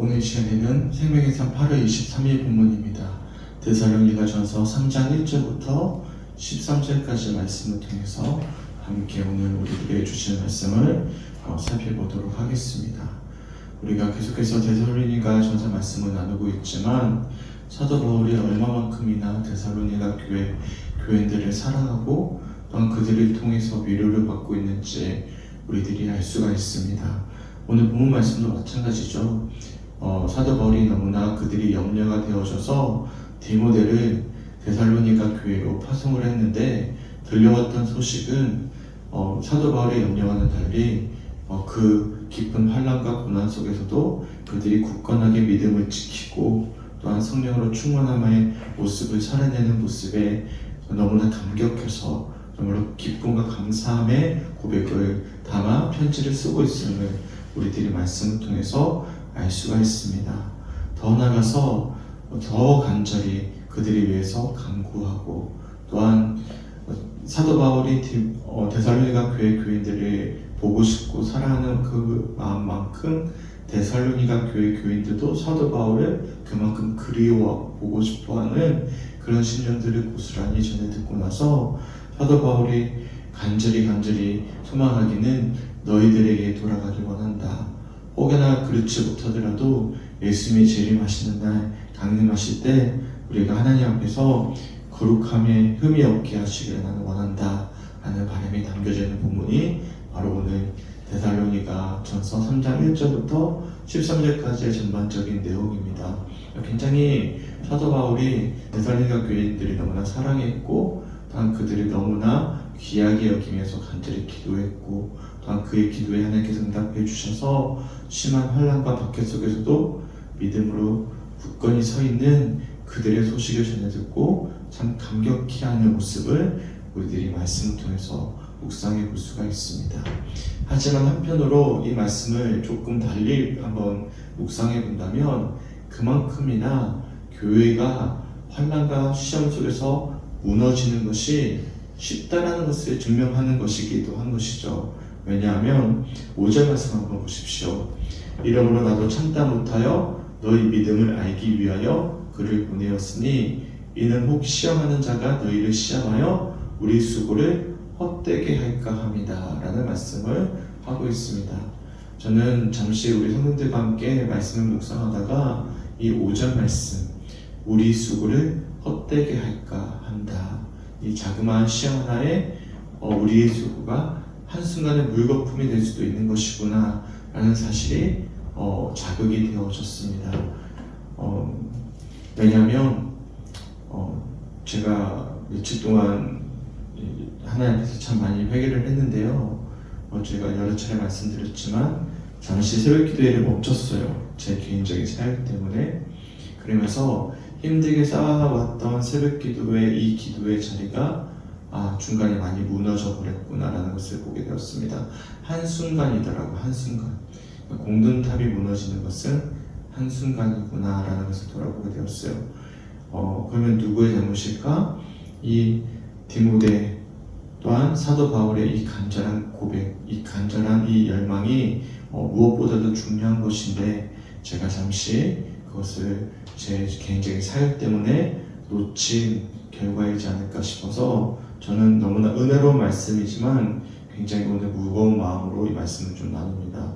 오늘 시간에는 생명의 산 8월 23일 본문입니다. 데살로니가전서 3장 1절부터 13절까지 말씀을 통해서 함께 오늘 우리에게 주신 말씀을 살펴보도록 하겠습니다. 우리가 계속해서 데살로니가전서 말씀을 나누고 있지만 사도 바울이 얼마만큼이나 데살로니가 교인들을 사랑하고 또한 그들을 통해서 위로를 받고 있는지 우리들이 알 수가 있습니다. 오늘 본문 말씀도 마찬가지죠. 사도 바울이 너무나 그들이 염려가 되어져서 디모데를 데살로니가 교회로 파송을 했는데 들려왔던 소식은 사도 바울의 염려와는 달리 그 깊은 환난과 고난 속에서도 그들이 굳건하게 믿음을 지키고 또한 성령으로 충만함의 모습을 살아내는 모습에 너무나 감격해서 정말로 기쁨과 감사함의 고백을 담아 편지를 쓰고 있음을 우리들이 말씀을 통해서 알 수가 있습니다. 더 나아가서 더 간절히 그들을 위해서 간구하고 또한 사도 바울이 데살로니가 교회 교인들을 보고 싶고 사랑하는 그 마음만큼 데살로니가 교회 교인들도 사도 바울을 그만큼 그리워 보고 싶어하는 그런 심령들을 고스란히 전해 듣고 나서 사도 바울이 간절히 소망하기는 너희들에게 돌아가길 원한다. 혹여나 그렇지 못하더라도 예수님이 재림하시는 날 강림하실 때 우리가 하나님 앞에서 거룩함에 흠이 없게 하시기를 나는 원한다 하는 바람이 담겨져 있는 본문이 바로 오늘 데살로니가 전서 3장 1절부터 13절까지의 전반적인 내용입니다. 굉장히 사도 바울이 데살로니가 교인들이 너무나 사랑했고 또한 그들이 너무나 귀하게 여기면서 간절히 기도했고 또한 그의 기도에 하나님께서 응답해 주셔서 심한 환난과 박해 속에서도 믿음으로 굳건히 서 있는 그들의 소식을 전해 듣고 참 감격히 하는 모습을 우리들이 말씀을 통해서 묵상해 볼 수가 있습니다. 하지만 한편으로 이 말씀을 조금 달리 한번 묵상해 본다면 그만큼이나 교회가 환난과 시험 속에서 무너지는 것이 쉽다라는 것을 증명하는 것이기도 한 것이죠. 왜냐하면 5절 말씀 한번 보십시오. 이러므로 나도 참다 못하여 너희 믿음을 알기 위하여 그를 보내었으니 이는 혹 시험하는 자가 너희를 시험하여 우리 수고를 헛되게 할까 합니다 라는 말씀을 하고 있습니다. 저는 잠시 우리 성도들과 함께 말씀을 묵상하다가 이 5절 말씀 우리 수고를 헛되게 할까 한다. 이 자그마한 시험 하나에 우리의 수고가 한순간에 물거품이 될 수도 있는 것이구나 라는 사실이 자극이 되어졌습니다. 왜냐하면 제가 며칠 동안 하나님 앞에서 참 많이 회개를 했는데요. 제가 여러 차례 말씀드렸지만 잠시 새벽 기도회를 멈췄어요. 제 개인적인 사역 때문에. 그러면서 힘들게 쌓아왔던 새벽 기도회 이 기도의 자리가 중간에 많이 무너져 버렸구나 라는 것을 보게 되었습니다. 한순간이더라고. 한순간. 공든탑이 무너지는 것은 한순간이구나 라는 것을 돌아보게 되었어요. 그러면 누구의 잘못일까? 이 디모데 또한 사도 바울의 이 간절한 고백, 이 간절한 이 열망이 무엇보다도 중요한 것인데 제가 잠시 그것을 제 개인적인 사역 때문에 놓친 결과이지 않을까 싶어서 저는 너무나 은혜로운 말씀이지만 굉장히 오늘 무거운 마음으로 이 말씀을 좀 나눕니다.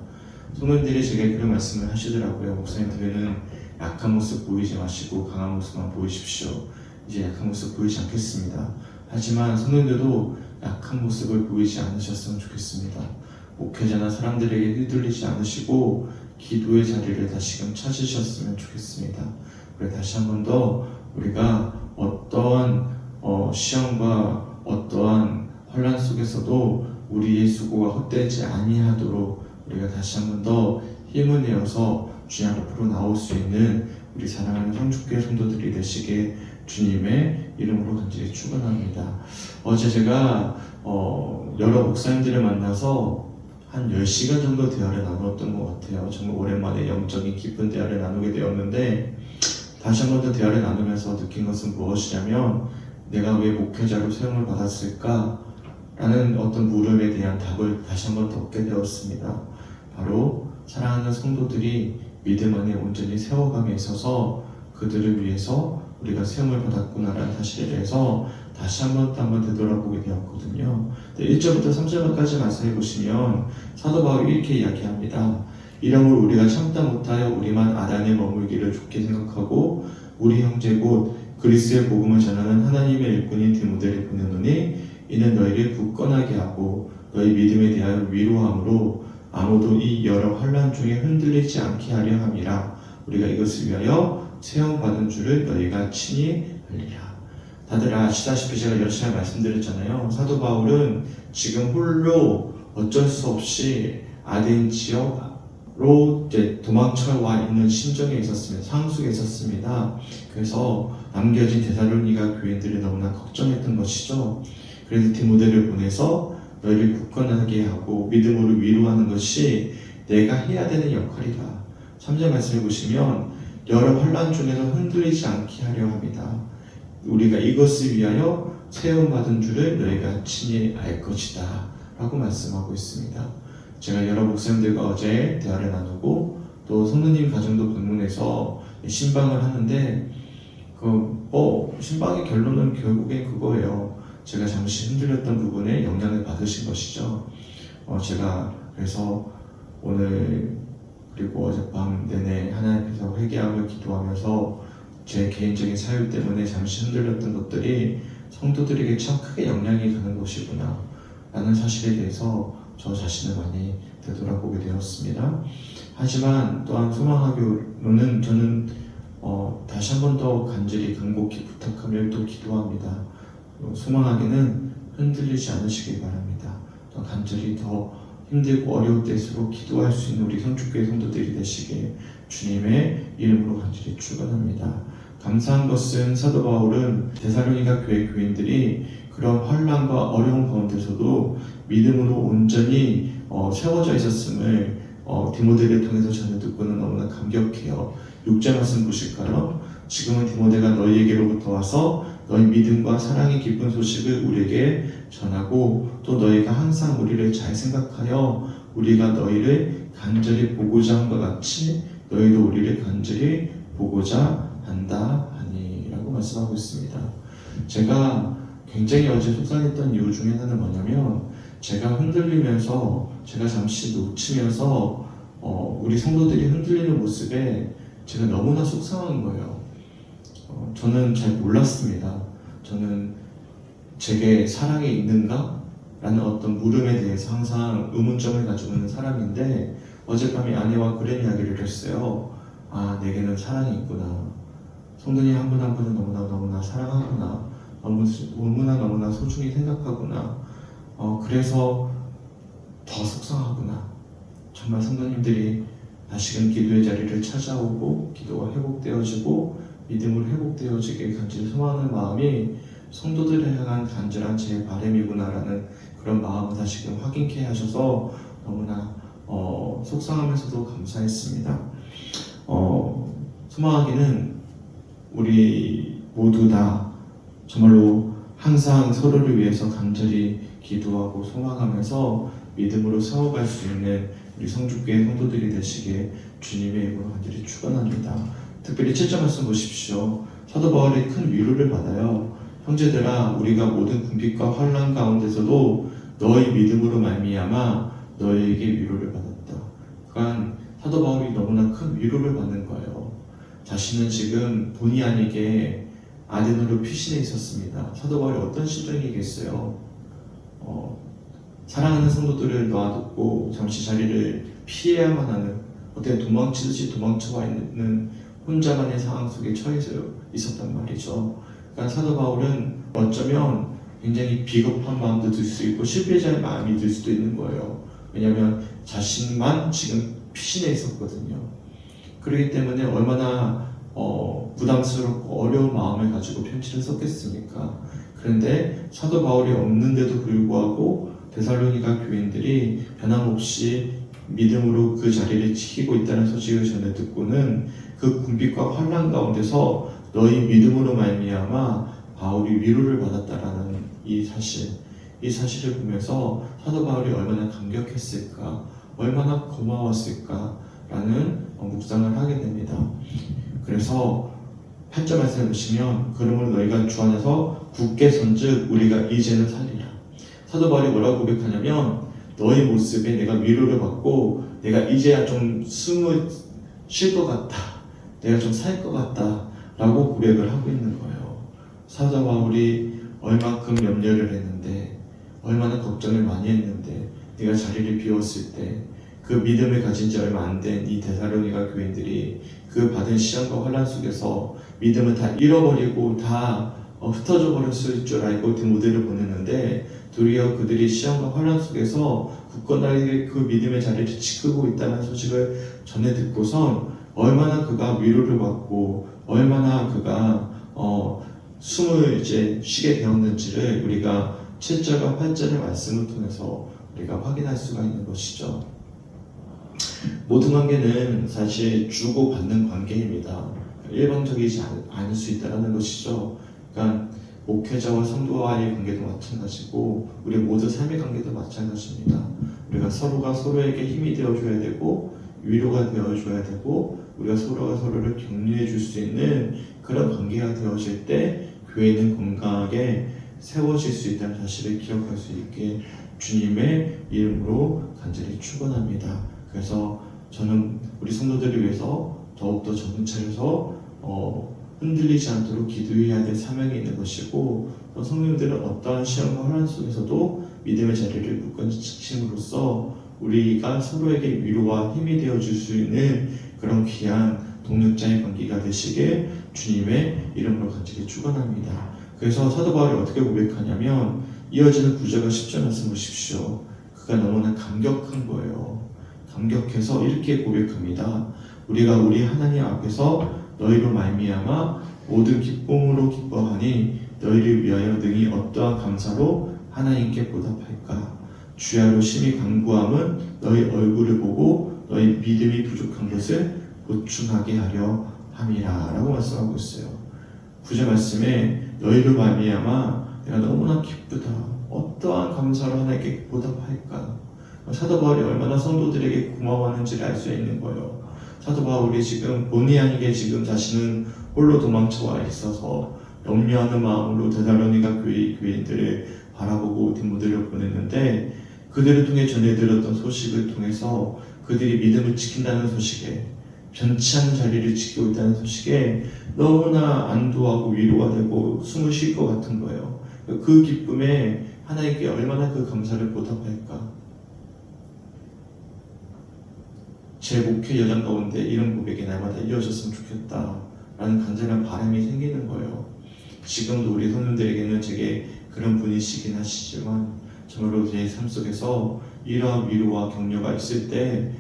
성도님들이 제게 그런 말씀을 하시더라고요. 목사님들은 약한 모습 보이지 마시고 강한 모습만 보이십시오. 이제 약한 모습 보이지 않겠습니다. 하지만 성도님들도 약한 모습을 보이지 않으셨으면 좋겠습니다. 목회자나 사람들에게 휘둘리지 않으시고 기도의 자리를 다시금 찾으셨으면 좋겠습니다. 그래 다시 한 번 더 우리가 어떠한 시험과 어떠한 혼란 속에서도 우리의 수고가 헛되지 아니하도록 우리가 다시 한 번 더 힘을 내어서 주님 앞으로 나올 수 있는 우리 사랑하는 성축교회 성도들이 되시게 주님의 이름으로 간절히 축원합니다. 어제 제가 여러 목사님들을 만나서 한 10시간 정도 대화를 나누었던 것 같아요. 정말 오랜만에 영적인 깊은 대화를 나누게 되었는데 다시 한 번 더 대화를 나누면서 느낀 것은 무엇이냐면 내가 왜 목회자로 사용을 받았을까? 라는 어떤 물음에 대한 답을 다시 한 번 더 얻게 되었습니다. 바로 사랑하는 성도들이 믿음 안에 온전히 세워감에 있어서 그들을 위해서 우리가 세움을 받았구나라는 사실에 대해서 다시 한 번 되돌아보게 되었거든요. 1절부터 3절까지 말씀해 보시면 사도 바울이 이렇게 이야기합니다. 이러므로 우리가 참다 못하여 우리만 아단에 머물기를 좋게 생각하고 우리 형제 곧 그리스의 복음을 전하는 하나님의 일꾼인 디모데를 보내노니 이는 너희를 굳건하게 하고 너희 믿음에 대하여 위로함으로 아무도 이 여러 환난 중에 흔들리지 않게 하려 함이라. 우리가 이것을 위하여 세움받은 줄을 너희가 친히 알리라. 다들 아시다시피 제가 여러 차례 말씀드렸잖아요. 사도 바울은 지금 홀로 어쩔 수 없이 아덴 지역으로 이제 도망쳐와 있는 심정에 있었습니다. 상속에 있었습니다. 그래서 남겨진 데살로니가 교인들이 너무나 걱정했던 것이죠. 그래서 디모데를 보내서 너희를 굳건하게 하고 믿음으로 위로하는 것이 내가 해야 되는 역할이다. 3절 말씀을 보시면 여러 환난 중에서 흔들리지 않게 하려 합니다. 우리가 이것을 위하여 세움받은 줄을 너희가 친히 알 것이다 라고 말씀하고 있습니다. 제가 여러 목사님들과 어제 대화를 나누고 또 성도님 가정도 방문해서 신방을 하는데 신방의 결론은 결국엔 그거예요. 제가 잠시 흔들렸던 부분에 영향을 받으신 것이죠. 제가 그래서 오늘 그리고 어젯밤 내내 하나님 앞에서 회개하며 기도하면서 제 개인적인 사유 때문에 잠시 흔들렸던 것들이 성도들에게 참 크게 영향이 가는 것이구나 라는 사실에 대해서 저 자신을 많이 되돌아보게 되었습니다. 하지만 또한 소망학교로는 저는 다시 한 번 더 간절히 간곡히 부탁하며 또 기도합니다. 소망하기는 흔들리지 않으시길 바랍니다. 또 간절히 더 힘들고 어려울 때일수록 기도할 수 있는 우리 성축교회 성도들이 되시길 주님의 이름으로 간절히 축원합니다. 감사한 것은 사도 바울은 데살로니가 교회 교인들이 그런 환난과 어려운 가운데서도 믿음으로 온전히 세워져 있었음을 디모데를 통해서 전해 듣고는 너무나 감격해요. 6절 말씀 보실까요? 지금은 디모데가 너희에게로부터 와서 너희 믿음과 사랑의 기쁜 소식을 우리에게 전하고 또 너희가 항상 우리를 잘 생각하여 우리가 너희를 간절히 보고자 한것 같이 너희도 우리를 간절히 보고자 한다 하니 라고 말씀하고 있습니다. 제가 굉장히 어제 속상했던 이유 중에 하나는 뭐냐면 제가 흔들리면서 제가 잠시 놓치면서 우리 성도들이 흔들리는 모습에 제가 너무나 속상한 거예요. 저는 잘 몰랐습니다. 저는 제게 사랑이 있는가? 라는 어떤 물음에 대해서 항상 의문점을 가지고 있는 사람인데 어젯밤에 아내와 그런 이야기를 했어요. 내게는 사랑이 있구나. 성도님 한 분 한 분은 너무나 사랑하구나. 너무나 소중히 생각하구나. 그래서 더 속상하구나. 정말 성도님들이 다시금 기도의 자리를 찾아오고 기도가 회복되어지고 믿음으로 회복되어지길 간절히 소망하는 마음이 성도들을 향한 간절한 제 바람이구나라는 그런 마음을 다시금 확인케 하셔서 너무나 속상하면서도 감사했습니다. 소망하기는 우리 모두 다 정말로 항상 서로를 위해서 간절히 기도하고 소망하면서 믿음으로 세워갈 수 있는 우리 성주교회 성도들이 되시길 주님의 이름으로 간절히 축원합니다. 특별히 7절 말씀 보십시오. 사도 바울이 큰 위로를 받아요. 형제들아 우리가 모든 궁핍과 환난 가운데서도 너희 믿음으로 말미암아 너희에게 위로를 받았다. 그러니까 사도 바울이 너무나 큰 위로를 받는 거예요. 자신은 지금 본의 아니게 아덴으로 피신해 있었습니다. 사도 바울이 어떤 심정이겠어요? 사랑하는 성도들을 놔두고 잠시 자리를 피해야만 하는 어떻게 도망치듯이 도망쳐와 있는 혼자만의 상황 속에 처해져 있었단 말이죠. 그러니까 사도 바울은 어쩌면 굉장히 비겁한 마음도 들 수 있고 실패자의 마음이 들 수도 있는 거예요. 왜냐하면 자신만 지금 피신해 있었거든요. 그렇기 때문에 얼마나 부담스럽고 어려운 마음을 가지고 편지를 썼겠습니까? 그런데 사도 바울이 없는데도 불구하고 데살로니가 교인들이 변함없이 믿음으로 그 자리를 지키고 있다는 소식을 전해 듣고는 그 궁핍과 환난 가운데서 너희 믿음으로 말미암아 바울이 위로를 받았다라는 이 사실을 보면서 사도 바울이 얼마나 감격했을까, 얼마나 고마웠을까, 라는 묵상을 하게 됩니다. 그래서 8절 말씀을 보시면 그러므로 너희가 주 안에서 굳게 선즉 우리가 이제는 살리라. 사도 바울이 뭐라고 고백하냐면 너희 모습에 내가 위로를 받고 내가 이제야 좀 숨을 쉴 것 같다. 내가 좀 살 것 같다. 라고 고백을 하고 있는 거예요. 사도 바울이 얼마큼 염려를 했는데 얼마나 걱정을 많이 했는데 내가 자리를 비웠을 때 그 믿음을 가진 지 얼마 안 된 이 데살로니가 교인들이 그 받은 시험과 환난 속에서 믿음을 다 잃어버리고 다 흩어져 버렸을 줄 알고 디모데를 보냈는데 도리어 그들이 시험과 환난 속에서 굳건하게 그 믿음의 자리를 지키고 있다는 소식을 전해 듣고선 얼마나 그가 위로를 받고 얼마나 그가 숨을 이제 쉬게 되었는지를 우리가 7절과 8절의 말씀을 통해서 우리가 확인할 수가 있는 것이죠. 모든 관계는 사실 주고받는 관계입니다. 일방적이지 않을 수 있다는 것이죠. 그러니까 목회자와 성도와의 관계도 마찬가지고 우리 모든 삶의 관계도 마찬가지입니다. 우리가 서로가 서로에게 힘이 되어줘야 되고 위로가 되어줘야 되고 우리가 서로가 서로를 격려해 줄 수 있는 그런 관계가 되어질 때 교회는 건강하게 세워질 수 있다는 사실을 기억할 수 있게 주님의 이름으로 간절히 축원합니다. 그래서 저는 우리 성도들을 위해서 더욱더 정신 차려서 흔들리지 않도록 기도해야 될 사명이 있는 것이고 또 성도들은 어떠한 시험과 환난 속에서도 믿음의 자리를 굳건히 지킴으로써 우리가 서로에게 위로와 힘이 되어줄 수 있는 그런 귀한 동력자의 관계가 되시길 주님의 이름으로 간절히 축원합니다. 그래서 사도 바울이 어떻게 고백하냐면 이어지는 9절과 10절 말씀 보십시오. 그가 너무나 감격한 거예요. 감격해서 이렇게 고백합니다. 우리가 우리 하나님 앞에서 너희로 말미암아 모든 기쁨으로 기뻐하니 너희를 위하여 능히 어떠한 감사로 하나님께 보답할까. 주야로 심히 간구함은 너희 얼굴을 보고 너희 믿음이 부족한 것을 보충하게 하려 함이라 라고 말씀하고 있어요. 9절 말씀에 너희로 말미암아 내가 너무나 기쁘다. 어떠한 감사로 하나님께 보답할까. 사도 바울이 얼마나 성도들에게 고마워하는지를 알 수 있는 거예요. 사도 바울이 지금 본의 아니게 지금 자신은 홀로 도망쳐 와 있어서 염려하는 마음으로 데살로니가 교인들을 바라보고 디모데를 보냈는데 그들을 통해 전해 들었던 소식을 통해서 그들이 믿음을 지킨다는 소식에 변치 않는 자리를 지키고 있다는 소식에 너무나 안도하고 위로가 되고 숨을 쉴 것 같은 거예요. 그 기쁨에 하나님께 얼마나 그 감사를 보답할까. 제 목회 여정 가운데 이런 고백이 날마다 이어졌으면 좋겠다 라는 간절한 바람이 생기는 거예요. 지금도 우리 성도들에게는 제게 그런 분이시긴 하시지만 정말로 제 삶 속에서 이러한 위로와 격려가 있을 때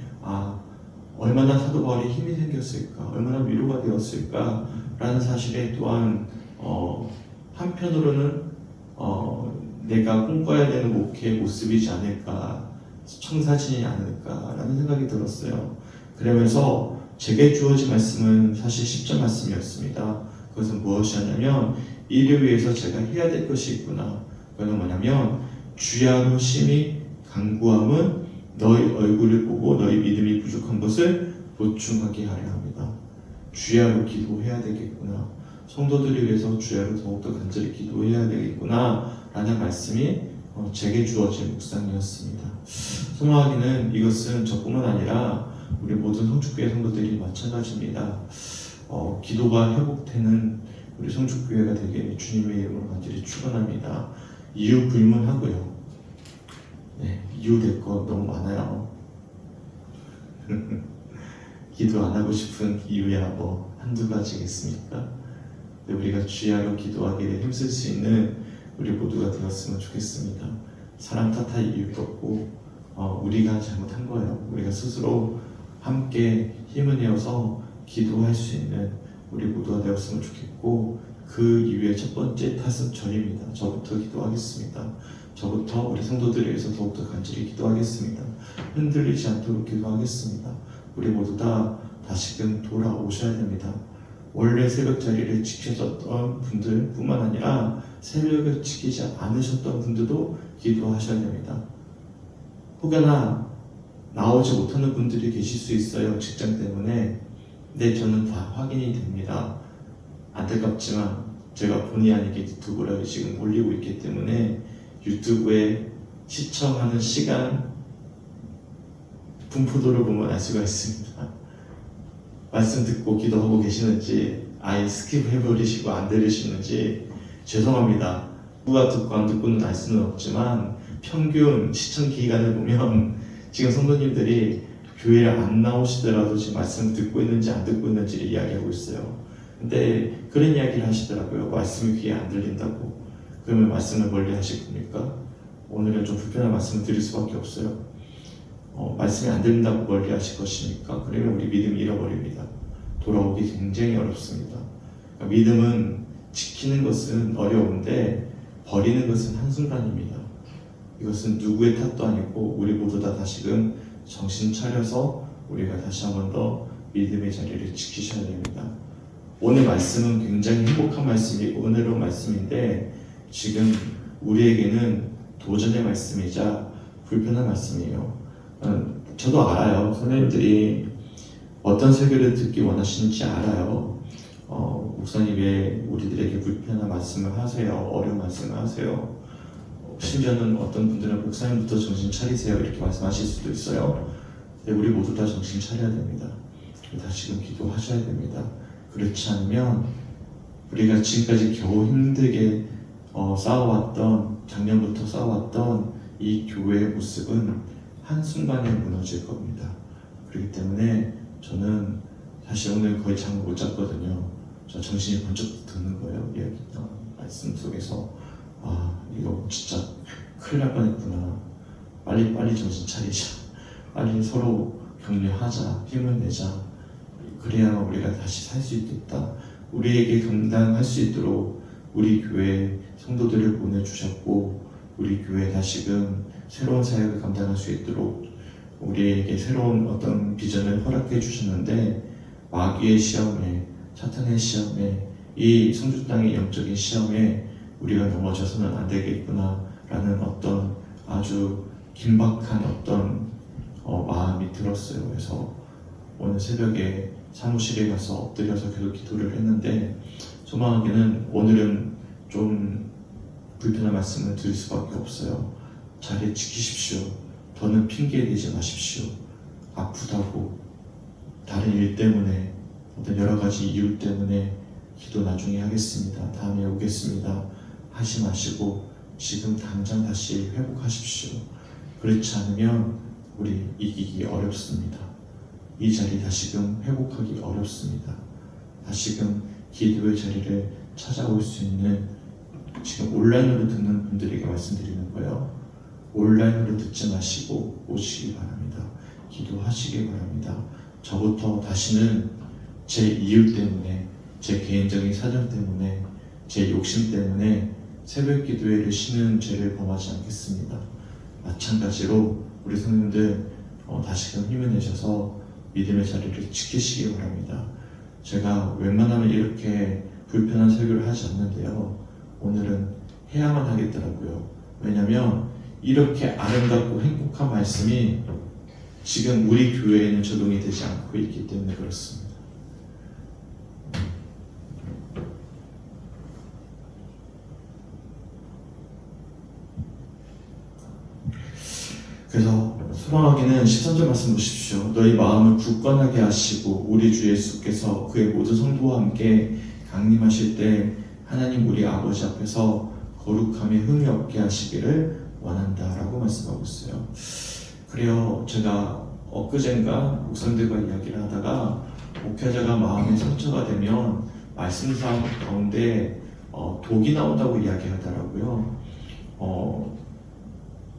얼마나 사도 바울이 힘이 생겼을까, 얼마나 위로가 되었을까 라는 사실에 또한 한편으로는 내가 꿈꿔야 되는 목회의 모습이지 않을까, 청사진이 않을까 라는 생각이 들었어요. 그러면서 제게 주어진 말씀은 사실 10절 말씀이었습니다. 그것은 무엇이었냐면 이를 위해서 제가 해야 될 것이 있구나. 그건 뭐냐면 주야로 심히 간구함은 너희 얼굴을 보고 너희 믿음이 부족한 것을 보충하게 하려 합니다. 주야로 기도해야 되겠구나. 성도들을 위해서 주야로 더욱더 간절히 기도해야 되겠구나 라는 말씀이 제게 주어진 묵상이었습니다. 소망하기는 이것은 저뿐만 아니라 우리 모든 성축교회 성도들이 마찬가지입니다. 기도가 회복되는 우리 성축교회가 되게 주님의 이름으로 간절히 축원합니다. 이유 불문하고요. 네, 이유 될 거 너무 많아요. 기도 안 하고 싶은 이유야 뭐 한두 가지겠습니까? 근데 우리가 주야로 기도하기를 힘쓸 수 있는 우리 모두가 되었으면 좋겠습니다. 사람 탓할 이유도 없고 우리가 잘못한 거예요. 우리가 스스로 함께 힘을 내어서 기도할 수 있는 우리 모두가 되었으면 좋겠고 그 이유의 첫 번째 탓은 저입니다. 저부터 기도하겠습니다. 저부터 우리 성도들을 위해서 더욱더 간절히 기도하겠습니다. 흔들리지 않도록 기도하겠습니다. 우리 모두 다 다시금 돌아오셔야 됩니다. 원래 새벽 자리를 지켜줬던 분들 뿐만 아니라 새벽을 지키지 않으셨던 분들도 기도하셔야 됩니다. 혹여나 나오지 못하는 분들이 계실 수 있어요. 직장 때문에. 근데 저는 다 확인이 됩니다. 안타깝지만 제가 본의 아니게 유튜브를 지금 올리고 있기 때문에 유튜브에 시청하는 시간 분포도를 보면 알 수가 있습니다. 말씀 듣고 기도하고 계시는지 아예 스킵해버리시고 안 들으시는지 죄송합니다. 누가 듣고 안 듣고는 알 수는 없지만 평균 시청 기간을 보면 지금 성도님들이 교회를 안 나오시더라도 지금 말씀 듣고 있는지 안 듣고 있는지를 이야기하고 있어요. 근데 그런 이야기를 하시더라고요. 말씀이 귀에 안 들린다고. 그러면 말씀을 멀리 하실 겁니까? 오늘은 좀 불편한 말씀을 드릴 수밖에 없어요. 말씀이 안 들린다고 멀리 하실 것입니까? 그러면 우리 믿음이 잃어버립니다. 돌아오기 굉장히 어렵습니다. 그러니까 믿음은 지키는 것은 어려운데 버리는 것은 한순간입니다. 이것은 누구의 탓도 아니고 우리 모두 다 다시금 정신 차려서 우리가 다시 한 번 더 믿음의 자리를 지키셔야 됩니다. 오늘 말씀은 굉장히 행복한 말씀이고 은혜로운 말씀인데 지금 우리에게는 도전의 말씀이자 불편한 말씀이에요. 저도 알아요. 선생님들이 어떤 설교를 듣기 원하시는지 알아요. 목사님 왜 우리들에게 불편한 말씀을 하세요? 어려운 말씀을 하세요? 심지어는 어떤 분들은 목사님부터 정신 차리세요 이렇게 말씀하실 수도 있어요. 근데 우리 모두 다 정신 차려야 됩니다. 다시금 기도하셔야 됩니다. 그렇지 않으면 우리가 지금까지 겨우 힘들게 쌓아왔던 작년부터 쌓아왔던 이 교회의 모습은 한순간에 무너질 겁니다. 그렇기 때문에 저는 사실 오늘 거의 잠을 못 잤거든요. 저 정신이 번쩍 드는 거예요. 이야기 말씀 속에서 이거 진짜 큰일 날 뻔했구나. 빨리 정신 차리자. 빨리 서로 격려하자. 힘을 내자. 그래야 우리가 다시 살 수 있겠다. 우리에게 감당할 수 있도록 우리 교회 성도들을 보내주셨고 우리 교회 다시금 새로운 사역을 감당할 수 있도록 우리에게 새로운 어떤 비전을 허락해 주셨는데 마귀의 시험에 사탄의 시험에 이 성주 땅의 영적인 시험에 우리가 넘어져서는 안 되겠구나 라는 어떤 아주 긴박한 어떤 마음이 들었어요. 그래서 오늘 새벽에 사무실에 가서 엎드려서 계속 기도를 했는데 소망하게는 오늘은 좀 불편한 말씀을 드릴 수밖에 없어요. 자리 지키십시오. 더는 핑계 대지 마십시오. 아프다고 다른 일 때문에 어떤 여러 가지 이유 때문에 기도 나중에 하겠습니다. 다음에 오겠습니다. 하지 마시고 지금 당장 다시 회복하십시오. 그렇지 않으면 우리 이기기 어렵습니다. 이 자리 다시금 회복하기 어렵습니다. 다시금 기도의 자리를 찾아올 수 있는 지금 온라인으로 듣는 분들에게 말씀드리는 거예요. 온라인으로 듣지 마시고 오시기 바랍니다. 기도하시기 바랍니다. 저부터 다시는 제 이유 때문에 제 개인적인 사정 때문에 제 욕심 때문에 새벽 기도회를 쉬는 죄를 범하지 않겠습니다. 마찬가지로 우리 성도님들 다시금 힘을 내셔서 믿음의 자리를 지키시기 바랍니다. 제가 웬만하면 이렇게 불편한 설교를 하지 않는데요. 오늘은 해야만 하겠더라고요. 왜냐하면 이렇게 아름답고 행복한 말씀이 지금 우리 교회에는 적용이 되지 않고 있기 때문에 그렇습니다. 그래서 소망하기는 13절 말씀 보십시오. 너희 마음을 굳건하게 하시고 우리 주 예수께서 그의 모든 성도와 함께 강림하실 때 하나님 우리 아버지 앞에서 거룩함에 흠이 없게 하시기를 원한다 라고 말씀하고 있어요. 그래요. 제가 엊그젠가 목사님들과 이야기를 하다가 목회자가 마음에 상처가 되면 말씀상 가운데 독이 나온다고 이야기하더라고요.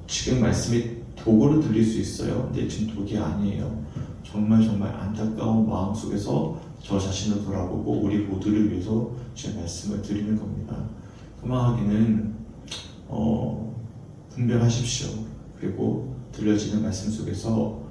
지금 말씀이 독으로 들릴 수 있어요. 근데 지금 독이 아니에요. 정말 안타까운 마음 속에서 저 자신을 돌아보고 우리 모두를 위해서 제 말씀을 드리는 겁니다. 소망하기는 분별하십시오. 그리고 들려지는 말씀 속에서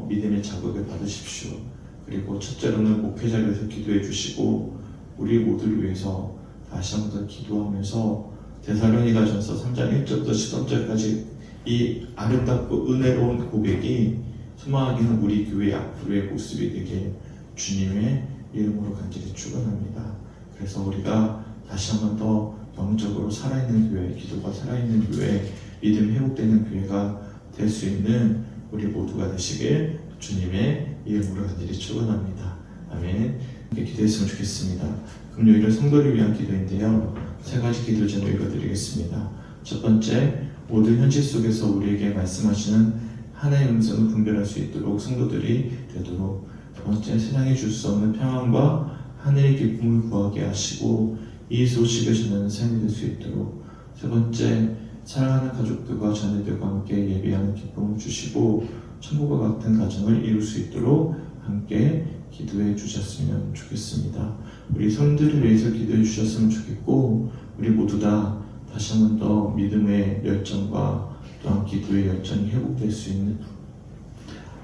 믿음의 자극을 받으십시오. 그리고 첫째로는 목회자를 위해서 기도해 주시고 우리 모두를 위해서 다시 한 번 더 기도하면서 데살로니가전서 3장 1절부터 13절까지 이 아름답고 은혜로운 고백이 소망하기는 우리 교회 앞으로의 모습이 되게 주님의 이름으로 간절히 축원합니다. 그래서 우리가 다시 한번 더 영적으로 살아있는 교회, 기도가 살아있는 교회, 믿음 회복되는 교회가 될 수 있는 우리 모두가 되시길 주님의 이름으로 간절히 축원합니다. 아멘. 이렇게 기도했으면 좋겠습니다. 금요일은 성도를 위한 기도인데요. 세 가지 기도 제목 읽어드리겠습니다. 첫 번째, 모든 현실 속에서 우리에게 말씀하시는 하나님의 음성을 분별할 수 있도록 성도들이 되도록. 두 번째, 세상에 줄 수 없는 평안과 하늘의 기쁨을 구하게 하시고 이 소식을 전하는 삶이 될 수 있도록. 세 번째, 사랑하는 가족들과 자녀들과 함께 예배하는 기쁨을 주시고 천국과 같은 가정을 이룰 수 있도록 함께 기도해 주셨으면 좋겠습니다. 우리 성도들을 위해서 기도해 주셨으면 좋겠고, 우리 모두 다 다시 한 번 더 믿음의 열정과 또한 기도의 열정이 회복될 수 있는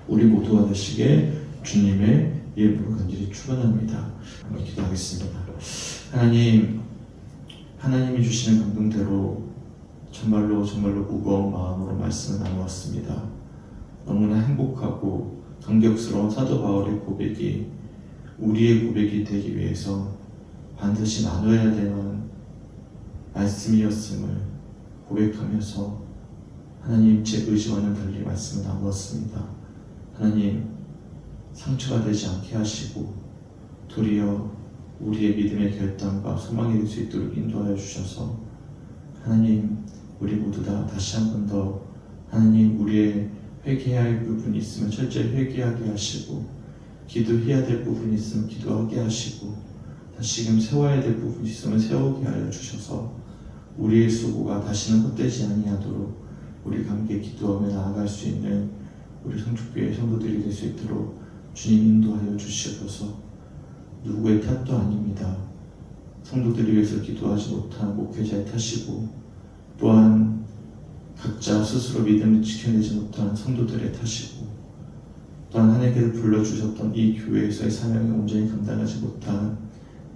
우리 모두가 되시게 주님의 이름으로 간절히 축원합니다. 한번 기도하겠습니다. 하나님이 주시는 감동대로 정말로 무거운 마음으로 말씀을 나누었습니다. 너무나 행복하고 감격스러운 사도 바울의 고백이 우리의 고백이 되기 위해서 반드시 나눠야 되는 말씀이었음을 고백하면서 하나님, 제 의지와는 달리 말씀을 나누었습니다. 하나님, 상처가 되지 않게 하시고 도리어 우리의 믿음의 결단과 소망이 될 수 있도록 인도하여 주셔서 하나님, 우리 모두 다 다시 한 번 더 하나님, 우리의 회개해야 할 부분이 있으면 철저히 회개하게 하시고 기도해야 될 부분이 있으면 기도하게 하시고 다시금 세워야 될 부분이 있으면 세우게 하여 주셔서 우리의 수고가 다시는 헛되지 아니하도록 우리가 함께 기도하며 나아갈 수 있는 우리 성축교회 성도들이 될 수 있도록 주님 인도하여 주시옵소서. 누구의 탓도 아닙니다. 성도들을 위해서 기도하지 못한 목회자의 탓이고 또한 각자 스스로 믿음을 지켜내지 못한 성도들의 탓이고 또한 하나님께서 불러주셨던 이 교회에서의 사명을 온전히 감당하지 못한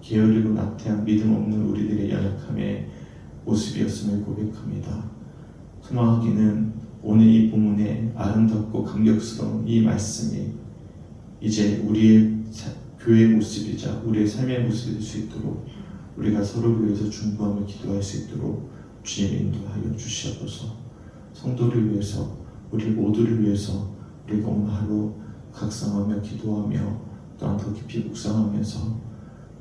게으르고 나태한 믿음 없는 우리들의 연약함의 모습이었음을 고백합니다. 소망하기는 오늘 이 본문의 아름답고 감격스러운 이 말씀이 이제 우리의 교회의 모습이자 우리의 삶의 모습이 될 수 있도록 우리가 서로를 위해서 중보하며 기도할 수 있도록 주님 인도하여 주시옵소서. 성도를 위해서 우리 모두를 위해서 우리가 오늘 하루 각성하며 기도하며 또한 더 깊이 묵상하면서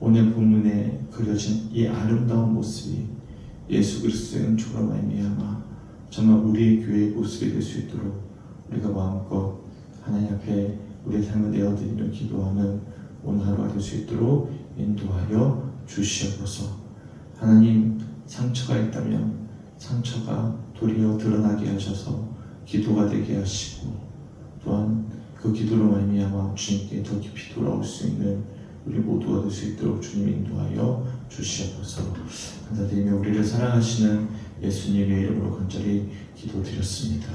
오늘 본문에 그려진 이 아름다운 모습이 예수 그리스도의 은총으로 말미암아 정말 우리의 교회의 모습이 될 수 있도록 우리가 마음껏 하나님 앞에 우리의 삶을 내어드리며 기도하는 오늘 하루가 될 수 있도록 인도하여 주시옵소서. 하나님, 상처가 있다면 상처가 도리어 드러나게 하셔서 기도가 되게 하시고 또한 그 기도로 말미암아 주님께 더 깊이 돌아올 수 있는 우리 모두가 될 수 있도록 주님 인도하여 주시옵소서. 감사드리며 우리를 사랑하시는 예수님의 이름으로 간절히 기도드렸습니다.